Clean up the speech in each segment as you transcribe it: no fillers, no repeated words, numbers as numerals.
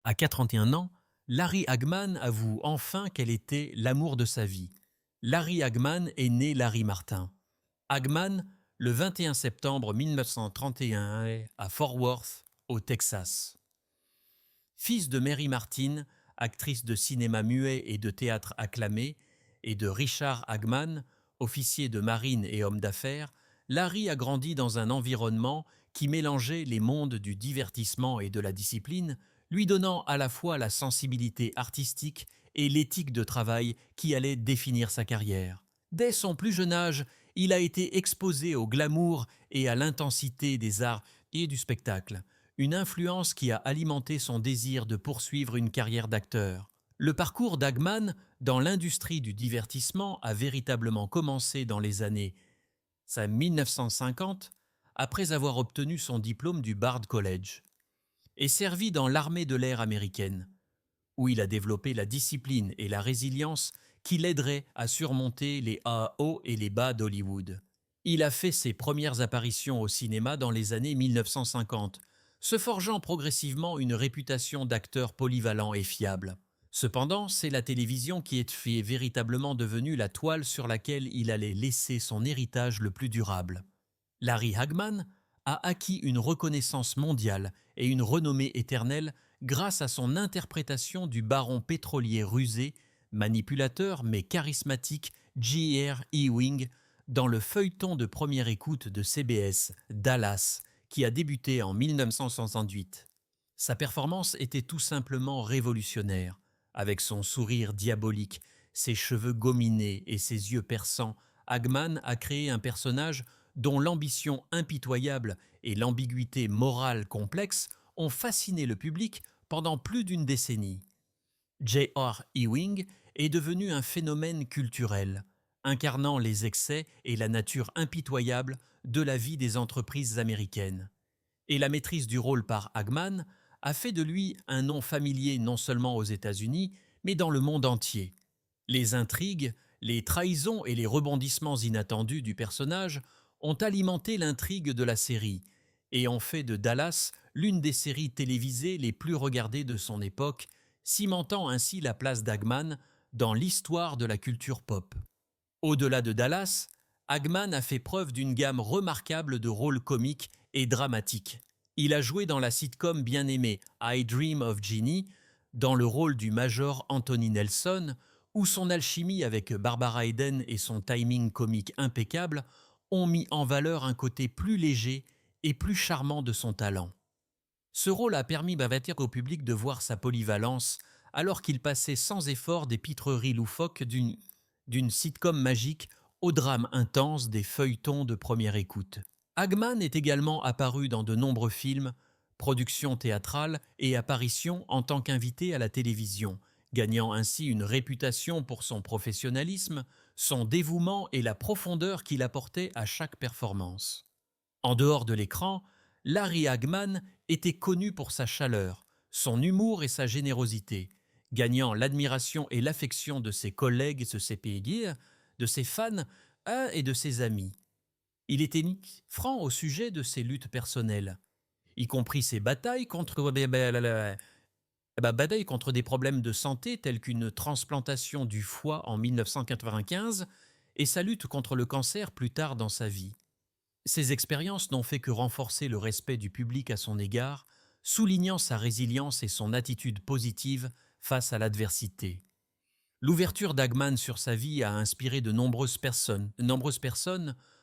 À 41 ans, Larry Hagman avoue enfin quel était l'amour de sa vie. Larry Hagman est né Larry Martin. Hagman, le 21 septembre 1931 à Fort Worth, au Texas. Fils de Mary Martin, actrice de cinéma muet et de théâtre acclamée, et de Richard Hagman, officier de marine et homme d'affaires, Larry a grandi dans un environnement qui mélangeait les mondes du divertissement et de la discipline, lui donnant à la fois la sensibilité artistique et l'éthique de travail qui allait définir sa carrière. Dès son plus jeune âge, il a été exposé au glamour et à l'intensité des arts et du spectacle, une influence qui a alimenté son désir de poursuivre une carrière d'acteur. Le parcours d'Hagman dans l'industrie du divertissement a véritablement commencé dans les années 1950, après avoir obtenu son diplôme du Bard College, et servi dans l'armée de l'air américaine, où il a développé la discipline et la résilience qui l'aideraient à surmonter les hauts et les bas d'Hollywood. Il a fait ses premières apparitions au cinéma dans les années 1950, se forgeant progressivement une réputation d'acteur polyvalent et fiable. Cependant, c'est la télévision qui est véritablement devenue la toile sur laquelle il allait laisser son héritage le plus durable. Larry Hagman a acquis une reconnaissance mondiale et une renommée éternelle grâce à son interprétation du baron pétrolier rusé, manipulateur mais charismatique J.R. Ewing dans le feuilleton de première écoute de CBS, Dallas, qui a débuté en 1968. Sa performance était tout simplement révolutionnaire. Avec son sourire diabolique, ses cheveux gominés et ses yeux perçants, Hagman a créé un personnage dont l'ambition impitoyable et l'ambiguïté morale complexe ont fasciné le public pendant plus d'une décennie. J.R. Ewing est devenu un phénomène culturel, incarnant les excès et la nature impitoyable de la vie des entreprises américaines. Et la maîtrise du rôle par Hagman a fait de lui un nom familier non seulement aux États-Unis, mais dans le monde entier. Les intrigues, les trahisons et les rebondissements inattendus du personnage ont alimenté l'intrigue de la série et ont fait de Dallas l'une des séries télévisées les plus regardées de son époque, cimentant ainsi la place d'Hagman dans l'histoire de la culture pop. Au-delà de Dallas, Hagman a fait preuve d'une gamme remarquable de rôles comiques et dramatiques. Il a joué dans la sitcom bien aimée I Dream of Jeannie, dans le rôle du major Anthony Nelson, où son alchimie avec Barbara Eden et son timing comique impeccable ont mis en valeur un côté plus léger et plus charmant de son talent. Ce rôle a permis au public de voir sa polyvalence alors qu'il passait sans effort des pitreries loufoques d'une sitcom magique au drame intense des feuilletons de première écoute. Hagman est également apparu dans de nombreux films, productions théâtrales et apparitions en tant qu'invité à la télévision, gagnant ainsi une réputation pour son professionnalisme, son dévouement et la profondeur qu'il apportait à chaque performance. En dehors de l'écran, Larry Hagman était connu pour sa chaleur, son humour et sa générosité, gagnant l'admiration et l'affection de ses collègues et de ses payés, de ses fans et de ses amis. Il était franc au sujet de ses luttes personnelles, y compris ses batailles contre des problèmes de santé tels qu'une transplantation du foie en 1995 et sa lutte contre le cancer plus tard dans sa vie. Ces expériences n'ont fait que renforcer le respect du public à son égard, soulignant sa résilience et son attitude positive face à l'adversité. L'ouverture d'Hagman sur sa vie a inspiré de nombreuses personnes,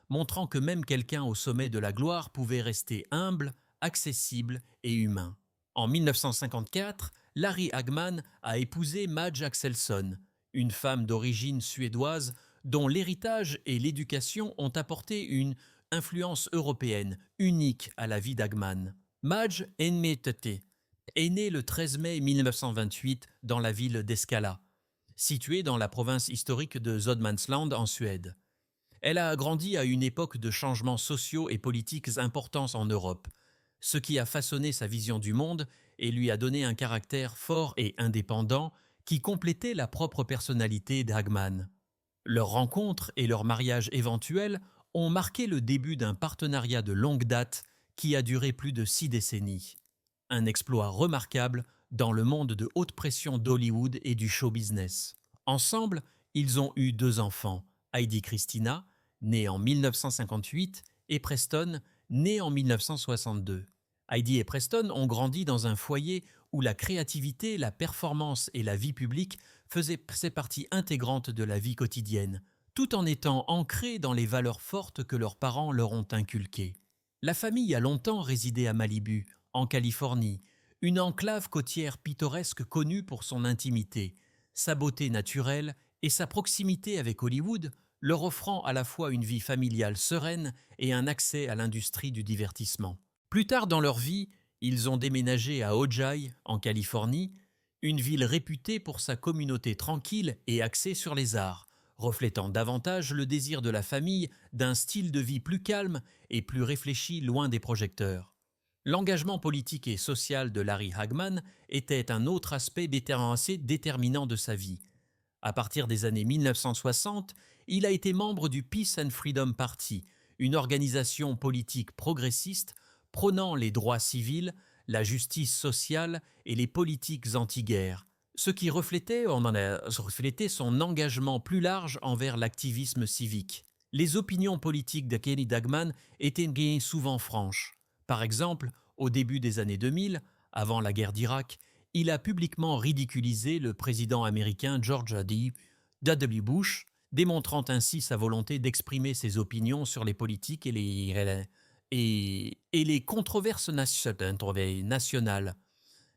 montrant que même quelqu'un au sommet de la gloire pouvait rester humble, accessible et humain. En 1954, Larry Hagman a épousé Madge Axelson, une femme d'origine suédoise dont l'héritage et l'éducation ont apporté une influence européenne unique à la vie d'Hagman. Madge Enmetete est née le 13 mai 1928 dans la ville d'Eskala, située dans la province historique de Södermanland en Suède. Elle a grandi à une époque de changements sociaux et politiques importants en Europe, ce qui a façonné sa vision du monde et lui a donné un caractère fort et indépendant qui complétait la propre personnalité d'Hagman. Leur rencontre et leur mariage éventuel ont marqué le début d'un partenariat de longue date qui a duré plus de 6 décennies. Un exploit remarquable dans le monde de haute pression d'Hollywood et du show business. Ensemble, ils ont eu 2 enfants, Heidi Christina, née en 1958, et Preston, né en 1962. Heidi et Preston ont grandi dans un foyer où la créativité, la performance et la vie publique faisaient partie intégrante de la vie quotidienne, tout en étant ancrés dans les valeurs fortes que leurs parents leur ont inculquées. La famille a longtemps résidé à Malibu, en Californie, une enclave côtière pittoresque connue pour son intimité, sa beauté naturelle et sa proximité avec Hollywood, leur offrant à la fois une vie familiale sereine et un accès à l'industrie du divertissement. Plus tard dans leur vie, ils ont déménagé à Ojai, en Californie, une ville réputée pour sa communauté tranquille et axée sur les arts, reflétant davantage le désir de la famille d'un style de vie plus calme et plus réfléchi loin des projecteurs. L'engagement politique et social de Larry Hagman était un autre aspect assez déterminant de sa vie. À partir des années 1960, il a été membre du Peace and Freedom Party, une organisation politique progressiste prônant les droits civils, la justice sociale et les politiques anti-guerre, ce qui reflétait son engagement plus large envers l'activisme civique. Les opinions politiques de Kenny Hagman étaient souvent franches. Par exemple, au début des années 2000, avant la guerre d'Irak, il a publiquement ridiculisé le président américain George W. Bush, démontrant ainsi sa volonté d'exprimer ses opinions sur les politiques et les controverses nationales,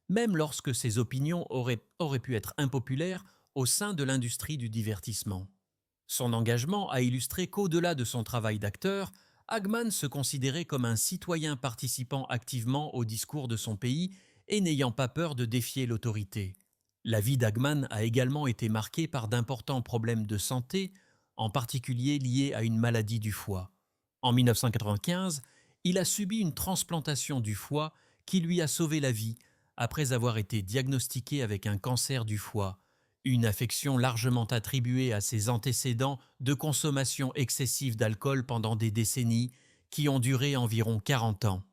même lorsque ces opinions auraient pu être impopulaires au sein de l'industrie du divertissement. Son engagement a illustré qu'au-delà de son travail d'acteur, Hagman se considérait comme un citoyen participant activement au discours de son pays et n'ayant pas peur de défier l'autorité. La vie d'Hagman a également été marquée par d'importants problèmes de santé, en particulier liés à une maladie du foie. En 1995, il a subi une transplantation du foie qui lui a sauvé la vie après avoir été diagnostiqué avec un cancer du foie, une affection largement attribuée à ses antécédents de consommation excessive d'alcool pendant des décennies qui ont duré environ 40 ans.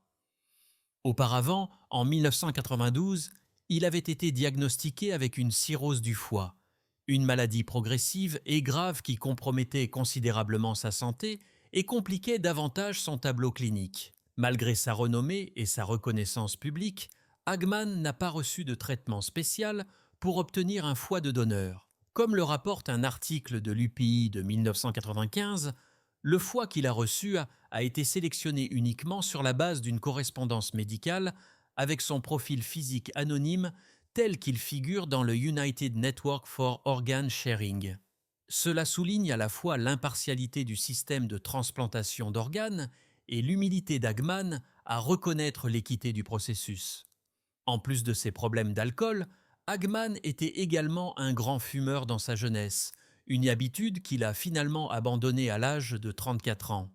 Auparavant, en 1992, il avait été diagnostiqué avec une cirrhose du foie, une maladie progressive et grave qui compromettait considérablement sa santé et compliquait davantage son tableau clinique. Malgré sa renommée et sa reconnaissance publique, Hagman n'a pas reçu de traitement spécial pour obtenir un foie de donneur. Comme le rapporte un article de l'UPI de 1995, le foie qu'il a reçu a été sélectionné uniquement sur la base d'une correspondance médicale avec son profil physique anonyme tel qu'il figure dans le United Network for Organ Sharing. Cela souligne à la fois l'impartialité du système de transplantation d'organes et l'humilité d'Hagman à reconnaître l'équité du processus. En plus de ses problèmes d'alcool, Hagman était également un grand fumeur dans sa jeunesse, une habitude qu'il a finalement abandonnée à l'âge de 34 ans.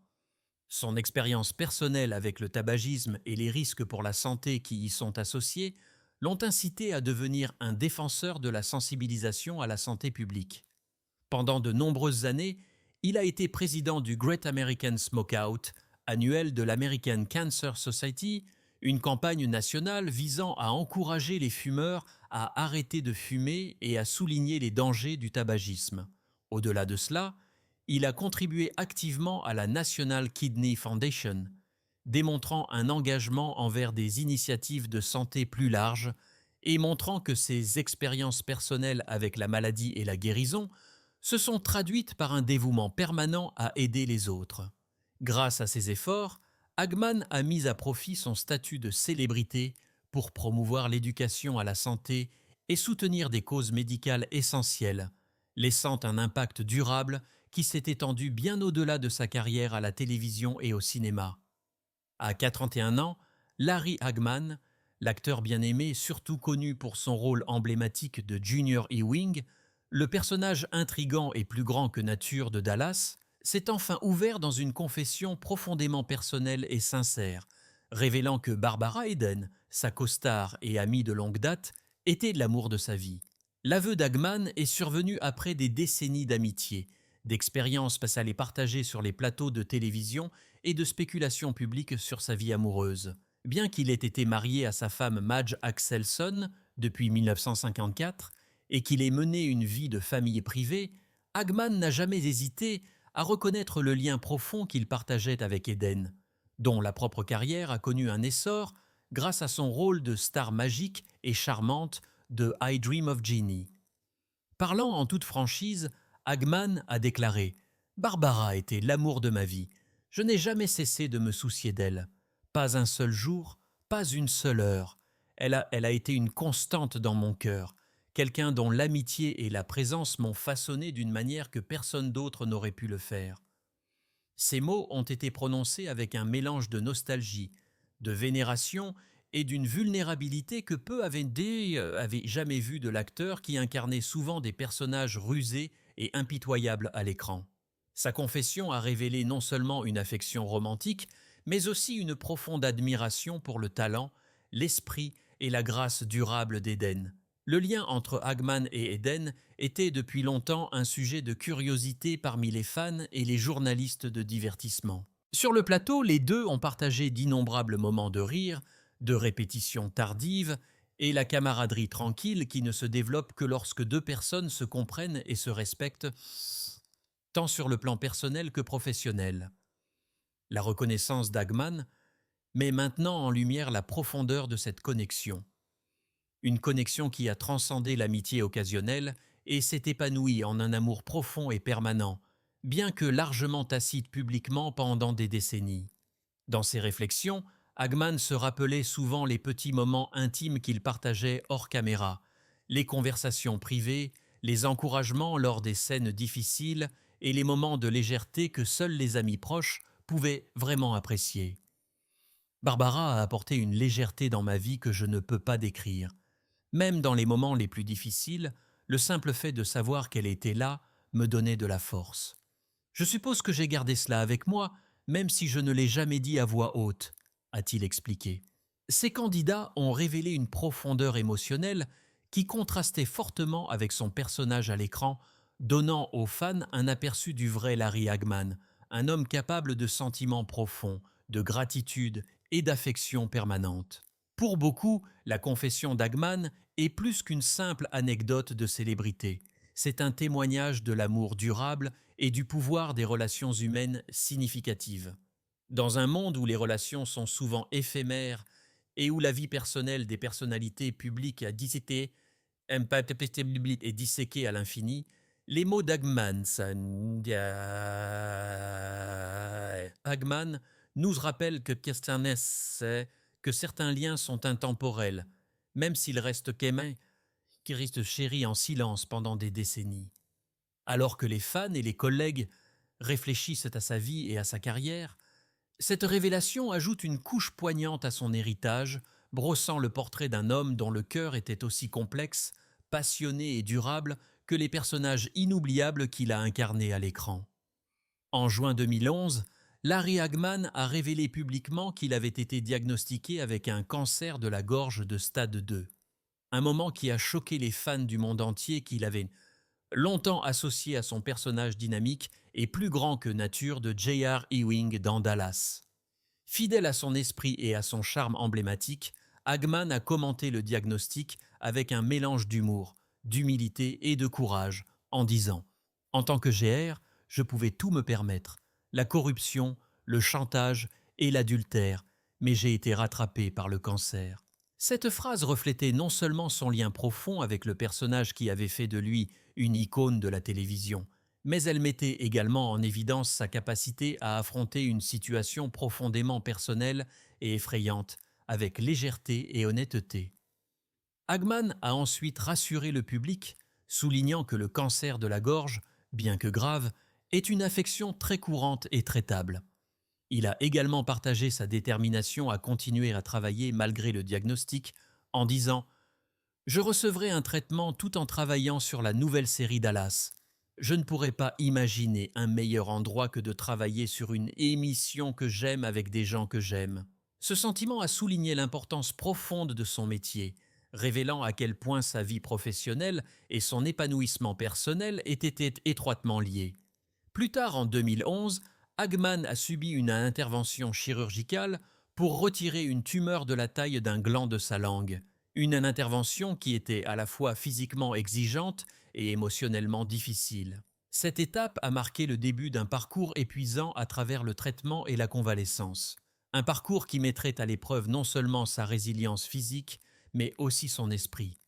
Son expérience personnelle avec le tabagisme et les risques pour la santé qui y sont associés l'ont incité à devenir un défenseur de la sensibilisation à la santé publique. Pendant de nombreuses années, il a été président du Great American Smokeout, annuel de l'American Cancer Society, une campagne nationale visant à encourager les fumeurs à arrêter de fumer et à souligner les dangers du tabagisme. Au-delà de cela, il a contribué activement à la National Kidney Foundation, démontrant un engagement envers des initiatives de santé plus larges et montrant que ses expériences personnelles avec la maladie et la guérison se sont traduites par un dévouement permanent à aider les autres. Grâce à ces efforts, Hagman a mis à profit son statut de célébrité pour promouvoir l'éducation à la santé et soutenir des causes médicales essentielles, laissant un impact durable qui s'est étendu bien au-delà de sa carrière à la télévision et au cinéma. À 41 ans, Larry Hagman, l'acteur bien aimé surtout connu pour son rôle emblématique de Junior Ewing, le personnage intrigant et plus grand que nature de Dallas, s'est enfin ouvert dans une confession profondément personnelle et sincère, révélant que Barbara Eden, sa co-star et amie de longue date, était l'amour de sa vie. L'aveu d'Hagman est survenu après des décennies d'amitié, d'expériences passées partagées sur les plateaux de télévision et de spéculations publiques sur sa vie amoureuse. Bien qu'il ait été marié à sa femme Madge Axelson depuis 1954 et qu'il ait mené une vie de famille privée, Hagman n'a jamais hésité à reconnaître le lien profond qu'il partageait avec Eden, dont la propre carrière a connu un essor grâce à son rôle de star magique et charmante de I Dream of Jeannie. Parlant en toute franchise, Hagman a déclaré « Barbara était l'amour de ma vie. Je n'ai jamais cessé de me soucier d'elle. Pas un seul jour, pas une seule heure. Elle a été une constante dans mon cœur, quelqu'un dont l'amitié et la présence m'ont façonné d'une manière que personne d'autre n'aurait pu le faire. » Ces mots ont été prononcés avec un mélange de nostalgie, de vénération et d'une vulnérabilité que peu avaient jamais vue de l'acteur qui incarnait souvent des personnages rusés et impitoyables à l'écran. Sa confession a révélé non seulement une affection romantique, mais aussi une profonde admiration pour le talent, l'esprit et la grâce durable d'Eden. Le lien entre Hagman et Eden était depuis longtemps un sujet de curiosité parmi les fans et les journalistes de divertissement. Sur le plateau, les deux ont partagé d'innombrables moments de rire, de répétitions tardives et la camaraderie tranquille qui ne se développe que lorsque deux personnes se comprennent et se respectent, tant sur le plan personnel que professionnel. La reconnaissance d'Hagman met maintenant en lumière la profondeur de cette connexion. Une connexion qui a transcendé l'amitié occasionnelle et s'est épanouie en un amour profond et permanent, bien que largement tacite publiquement pendant des décennies. Dans ses réflexions, Hagman se rappelait souvent les petits moments intimes qu'il partageait hors caméra, les conversations privées, les encouragements lors des scènes difficiles et les moments de légèreté que seuls les amis proches pouvaient vraiment apprécier. Barbara a apporté une légèreté dans ma vie que je ne peux pas décrire. Même dans les moments les plus difficiles, le simple fait de savoir qu'elle était là me donnait de la force. Je suppose que j'ai gardé cela avec moi, même si je ne l'ai jamais dit à voix haute, a-t-il expliqué. Ces candidats ont révélé une profondeur émotionnelle qui contrastait fortement avec son personnage à l'écran, donnant aux fans un aperçu du vrai Larry Hagman, un homme capable de sentiments profonds, de gratitude et d'affection permanente. Pour beaucoup, la confession d'Hagman est plus qu'une simple anecdote de célébrité. C'est un témoignage de l'amour durable et du pouvoir des relations humaines significatives. Dans un monde où les relations sont souvent éphémères et où la vie personnelle des personnalités publiques est disséquée à l'infini, les mots d'Hagman nous rappellent que certains liens sont intemporels, même s'ils restent qui restent chéris en silence pendant des décennies. Alors que les fans et les collègues réfléchissent à sa vie et à sa carrière, cette révélation ajoute une couche poignante à son héritage, brossant le portrait d'un homme dont le cœur était aussi complexe, passionné et durable que les personnages inoubliables qu'il a incarnés à l'écran. En juin 2011, Larry Hagman a révélé publiquement qu'il avait été diagnostiqué avec un cancer de la gorge de stade 2. Un moment qui a choqué les fans du monde entier qu'il avait longtemps associé à son personnage dynamique et plus grand que nature de J.R. Ewing dans Dallas. Fidèle à son esprit et à son charme emblématique, Hagman a commenté le diagnostic avec un mélange d'humour, d'humilité et de courage, en disant « En tant que J.R., je pouvais tout me permettre, la corruption, le chantage et l'adultère, mais j'ai été rattrapé par le cancer. » Cette phrase reflétait non seulement son lien profond avec le personnage qui avait fait de lui une icône de la télévision, mais elle mettait également en évidence sa capacité à affronter une situation profondément personnelle et effrayante, avec légèreté et honnêteté. Hagman a ensuite rassuré le public, soulignant que le cancer de la gorge, bien que grave, est une affection très courante et traitable. Il a également partagé sa détermination à continuer à travailler malgré le diagnostic en disant « Je recevrai un traitement tout en travaillant sur la nouvelle série Dallas. Je ne pourrais pas imaginer un meilleur endroit que de travailler sur une émission que j'aime avec des gens que j'aime. » Ce sentiment a souligné l'importance profonde de son métier, révélant à quel point sa vie professionnelle et son épanouissement personnel étaient étroitement liés. Plus tard, en 2011, Hagman a subi une intervention chirurgicale pour retirer une tumeur de la taille d'un gland de sa langue. Une intervention qui était à la fois physiquement exigeante et émotionnellement difficile. Cette étape a marqué le début d'un parcours épuisant à travers le traitement et la convalescence. Un parcours qui mettrait à l'épreuve non seulement sa résilience physique, mais aussi son esprit.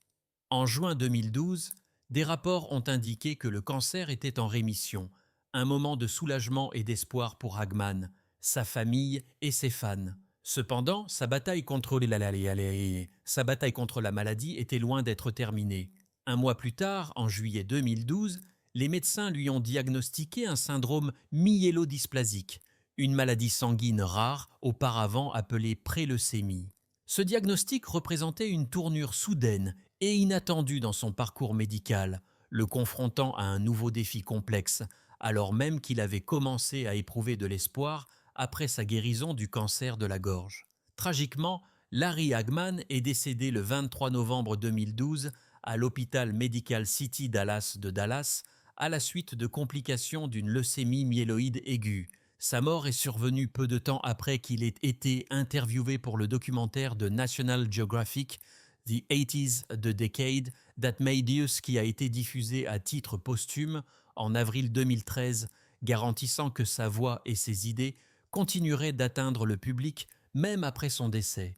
En juin 2012, des rapports ont indiqué que le cancer était en rémission, un moment de soulagement et d'espoir pour Hagman, sa famille et ses fans. Cependant, sa bataille contre la maladie était loin d'être terminée. Un mois plus tard, en juillet 2012, les médecins lui ont diagnostiqué un syndrome myélodysplasique, une maladie sanguine rare auparavant appelée préleucémie. Ce diagnostic représentait une tournure soudaine et inattendue dans son parcours médical, le confrontant à un nouveau défi complexe, alors même qu'il avait commencé à éprouver de l'espoir après sa guérison du cancer de la gorge. Tragiquement, Larry Hagman est décédé le 23 novembre 2012 à l'hôpital Medical City Dallas de Dallas à la suite de complications d'une leucémie myéloïde aiguë. Sa mort est survenue peu de temps après qu'il ait été interviewé pour le documentaire de National Geographic The 80s, The Decade That Made Us, qui a été diffusé à titre posthume en avril 2013, garantissant que sa voix et ses idées continueraient d'atteindre le public même après son décès.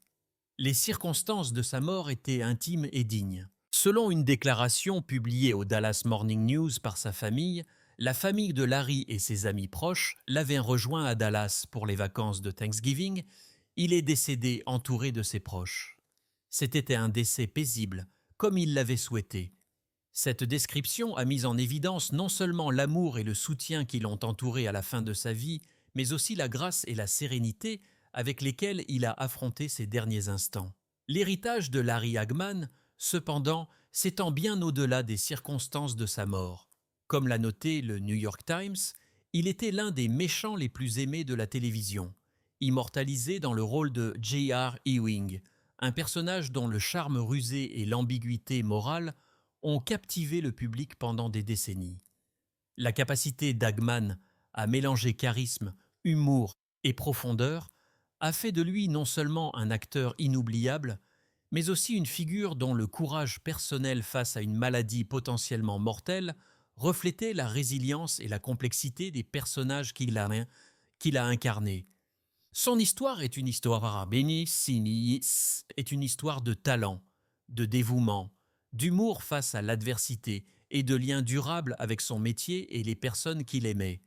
Les circonstances de sa mort étaient intimes et dignes. Selon une déclaration publiée au Dallas Morning News par sa famille, la famille de Larry et ses amis proches l'avaient rejoint à Dallas pour les vacances de Thanksgiving. Il est décédé entouré de ses proches. C'était un décès paisible, comme il l'avait souhaité. Cette description a mis en évidence non seulement l'amour et le soutien qui l'ont entouré à la fin de sa vie, mais aussi la grâce et la sérénité avec lesquelles il a affronté ses derniers instants. L'héritage de Larry Hagman, cependant, s'étend bien au-delà des circonstances de sa mort. Comme l'a noté le New York Times, il était l'un des méchants les plus aimés de la télévision, immortalisé dans le rôle de J.R. Ewing, un personnage dont le charme rusé et l'ambiguïté morale ont captivé le public pendant des décennies. La capacité d'Hagman à mélanger charisme, humour et profondeur a fait de lui non seulement un acteur inoubliable, mais aussi une figure dont le courage personnel face à une maladie potentiellement mortelle reflétait la résilience et la complexité des personnages qu'il a incarnés. Son histoire est une histoire est une histoire de talent, de dévouement, d'humour face à l'adversité et de liens durables avec son métier et les personnes qu'il aimait.